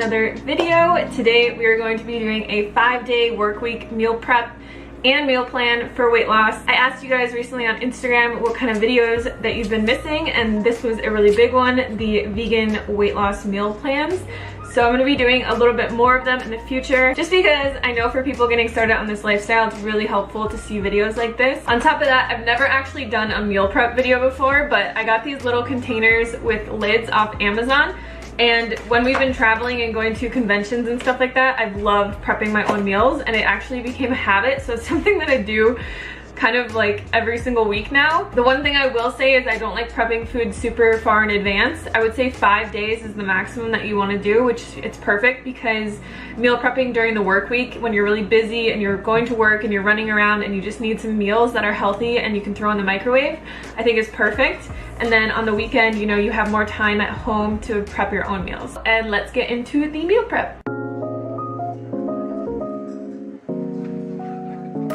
another video. Today we are going to be doing a 5-day work week meal prep and meal plan for weight loss. I asked you guys recently on Instagram what kind of videos that you've been missing, and this was a really big one, the vegan weight loss meal plans. So I'm going to be doing a little bit more of them in the future, just because I know for people getting started on this lifestyle, it's really helpful to see videos like this. On top of that, I've never actually done a meal prep video before, but I got these little containers with lids off Amazon. And when we've been traveling and going to conventions and stuff like that, I've loved prepping my own meals, and it actually became a habit. So it's something that I do kind of like every single week now. The one thing I will say is I don't like prepping food super far in advance. I would say 5 days is the maximum that you want to do, which it's perfect because meal prepping during the work week when you're really busy and you're going to work and you're running around and you just need some meals that are healthy and you can throw in the microwave, I think is perfect. And then on the weekend, you know, you have more time at home to prep your own meals. And let's get into the meal prep.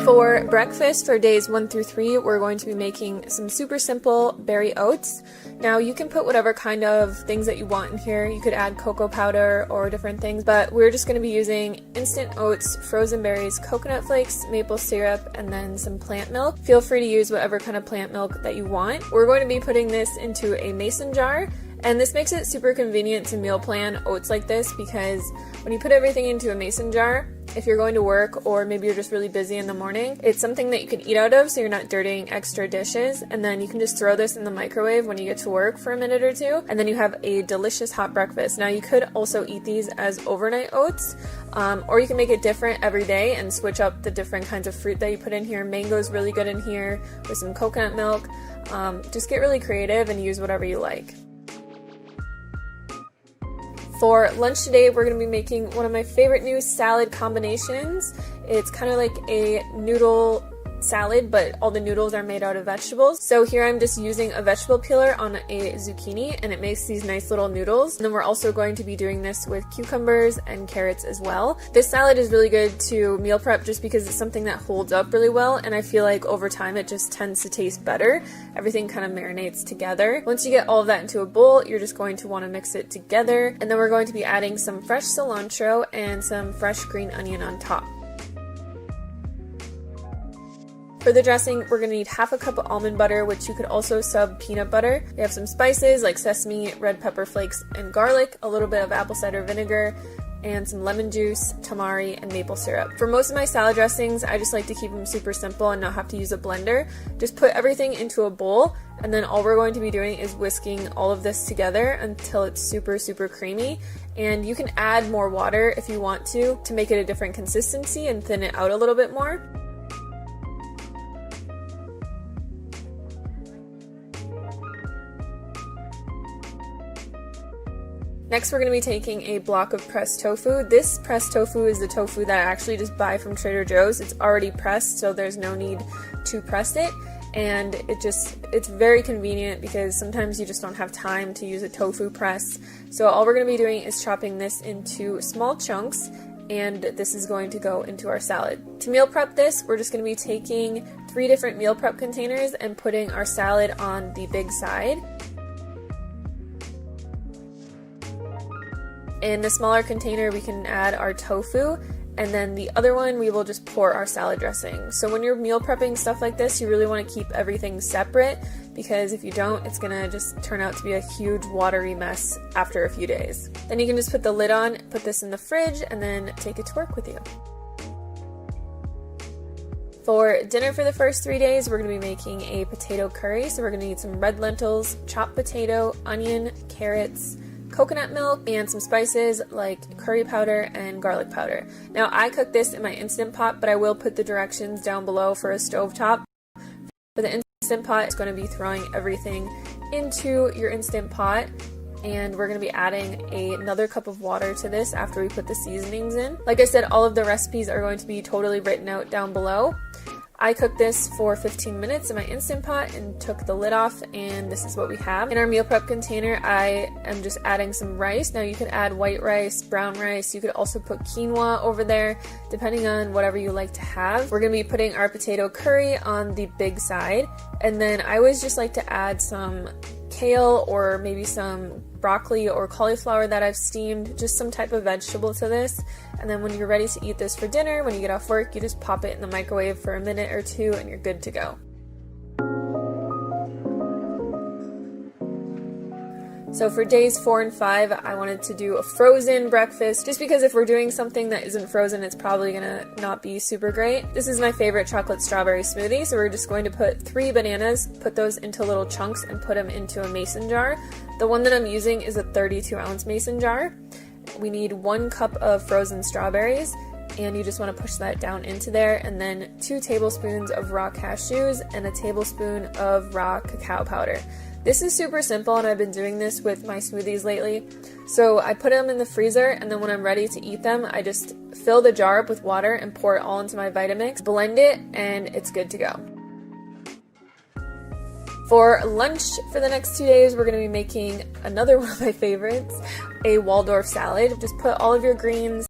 For breakfast for days 1 through 3, we're going to be making some super simple berry oats. Now you can put whatever kind of things that you want in here. You could add cocoa powder or different things, but we're just going to be using instant oats, frozen berries, coconut flakes, maple syrup, and then some plant milk. Feel free to use whatever kind of plant milk that you want. We're going to be putting this into a mason jar. And this makes it super convenient to meal plan oats like this, because when you put everything into a mason jar, if you're going to work or maybe you're just really busy in the morning, it's something that you can eat out of so you're not dirtying extra dishes, and then you can just throw this in the microwave when you get to work for a minute or two, and then you have a delicious hot breakfast. Now you could also eat these as overnight oats, or you can make it different every day and switch up the different kinds of fruit that you put in here. Mango's really good in here with some coconut milk. Just get really creative and use whatever you like. For lunch today, we're going to be making one of my favorite new salad combinations. It's kind of like a noodle salad, but all the noodles are made out of vegetables. So here I'm just using a vegetable peeler on a zucchini, and it makes these nice little noodles. And then we're also going to be doing this with cucumbers and carrots as well. This salad is really good to meal prep just because it's something that holds up really well, and I feel like over time it just tends to taste better. Everything kind of marinates together. Once you get all of that into a bowl, you're just going to want to mix it together, and then we're going to be adding some fresh cilantro and some fresh green onion on top. For the dressing, we're going to need half a cup of almond butter, which you could also sub peanut butter. We have some spices like sesame, red pepper flakes, and garlic, a little bit of apple cider vinegar, and some lemon juice, tamari, and maple syrup. For most of my salad dressings, I just like to keep them super simple and not have to use a blender. Just put everything into a bowl, and then all we're going to be doing is whisking all of this together until it's super, super creamy. And you can add more water if you want to make it a different consistency and thin it out a little bit more. Next, we're going to be taking a block of pressed tofu. This pressed tofu is the tofu that I actually just buy from Trader Joe's. It's already pressed, so there's no need to press it. And it's very convenient because sometimes you just don't have time to use a tofu press. So all we're going to be doing is chopping this into small chunks, and this is going to go into our salad. To meal prep this, we're just going to be taking 3 different meal prep containers and putting our salad on the big side. In the smaller container, we can add our tofu, and then the other one, we will just pour our salad dressing. So when you're meal prepping stuff like this, you really want to keep everything separate, because if you don't, it's gonna just turn out to be a huge watery mess after a few days. Then you can just put the lid on, put this in the fridge, and then take it to work with you. For dinner for the first 3 days, we're going to be making a potato curry. So we're going to need some red lentils, chopped potato, onion, carrots, coconut milk, and some spices like curry powder and garlic powder. Now I cook this in my Instant Pot, but I will put the directions down below for a stovetop. For the Instant Pot, it's going to be throwing everything into your Instant Pot, and we're going to be adding another cup of water to this after we put the seasonings in. Like I said, all of the recipes are going to be totally written out down below. I cooked this for 15 minutes in my Instant Pot and took the lid off, and this is what we have. In our meal prep container, I am just adding some rice. Now you could add white rice, brown rice, you could also put quinoa over there, depending on whatever you like to have. We're going to be putting our potato curry on the big side, and then I always just like to add some kale or maybe some broccoli or cauliflower that I've steamed, just some type of vegetable to this. And then when you're ready to eat this for dinner, when you get off work, you just pop it in the microwave for a minute or two and you're good to go. So for days 4 and 5, I wanted to do a frozen breakfast, just because if we're doing something that isn't frozen, it's probably gonna not be super great. This is my favorite chocolate strawberry smoothie, so we're just going to put 3 bananas, put those into little chunks, and put them into a mason jar. The one that I'm using is a 32-ounce mason jar. We need 1 cup of frozen strawberries, and you just want to push that down into there, and then 2 tablespoons of raw cashews and a tablespoon of raw cacao powder. This is super simple, and I've been doing this with my smoothies lately. So I put them in the freezer, and then when I'm ready to eat them, I just fill the jar up with water and pour it all into my Vitamix, blend it, and it's good to go. For lunch for the next 2 days, we're going to be making another one of my favorites, a Waldorf salad. Just put all of your greens.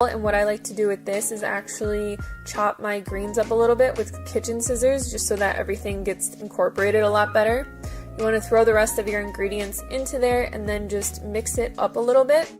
And what I like to do with this is actually chop my greens up a little bit with kitchen scissors, just so that everything gets incorporated a lot better. You want to throw the rest of your ingredients into there and then just mix it up a little bit.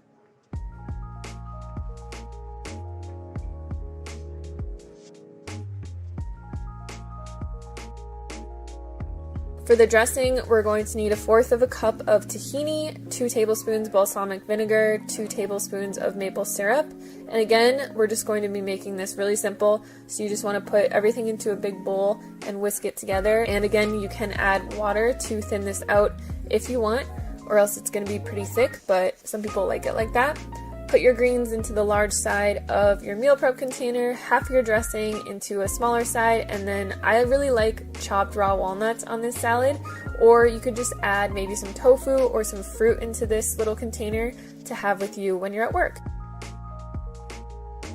For the dressing, we're going to need 1/4 cup of tahini, 2 tablespoons balsamic vinegar, 2 tablespoons of maple syrup. And again, we're just going to be making this really simple. So you just want to put everything into a big bowl and whisk it together. And again, you can add water to thin this out if you want, or else it's going to be pretty thick, but some people like it like that. Put your greens into the large side of your meal prep container, half your dressing into a smaller side, and then I really like chopped raw walnuts on this salad, or you could just add maybe some tofu or some fruit into this little container to have with you when you're at work.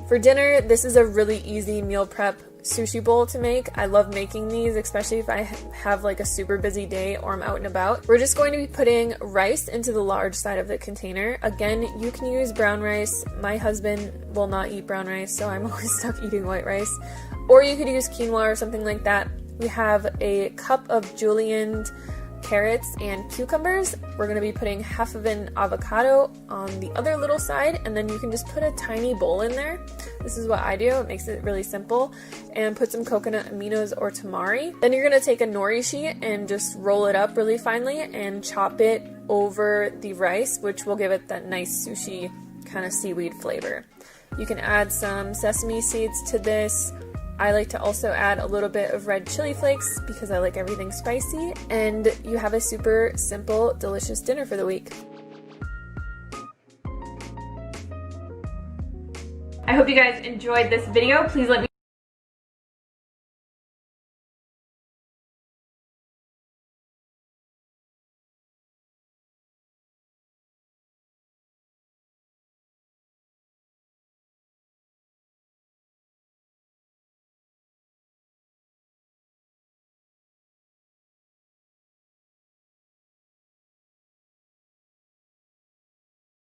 For dinner, this is a really easy meal prep sushi bowl to make. I love making these, especially if I have like a super busy day or I'm out and about. We're just going to be putting rice into the large side of the container. Again, you can use brown rice. My husband will not eat brown rice, so I'm always stuck eating white rice. Or you could use quinoa or something like that. We have a cup of julienned carrots and cucumbers. We're going to be putting half of an avocado on the other little side, and then you can just put a tiny bowl in there. This is what I do. It makes it really simple. And put some coconut aminos or tamari. Then you're going to take a nori sheet and just roll it up really finely and chop it over the rice, which will give it that nice sushi kind of seaweed flavor. You can add some sesame seeds to this. I like to also add a little bit of red chili flakes because I like everything spicy, and you have a super simple, delicious dinner for the week. I hope you guys enjoyed this video. Please let me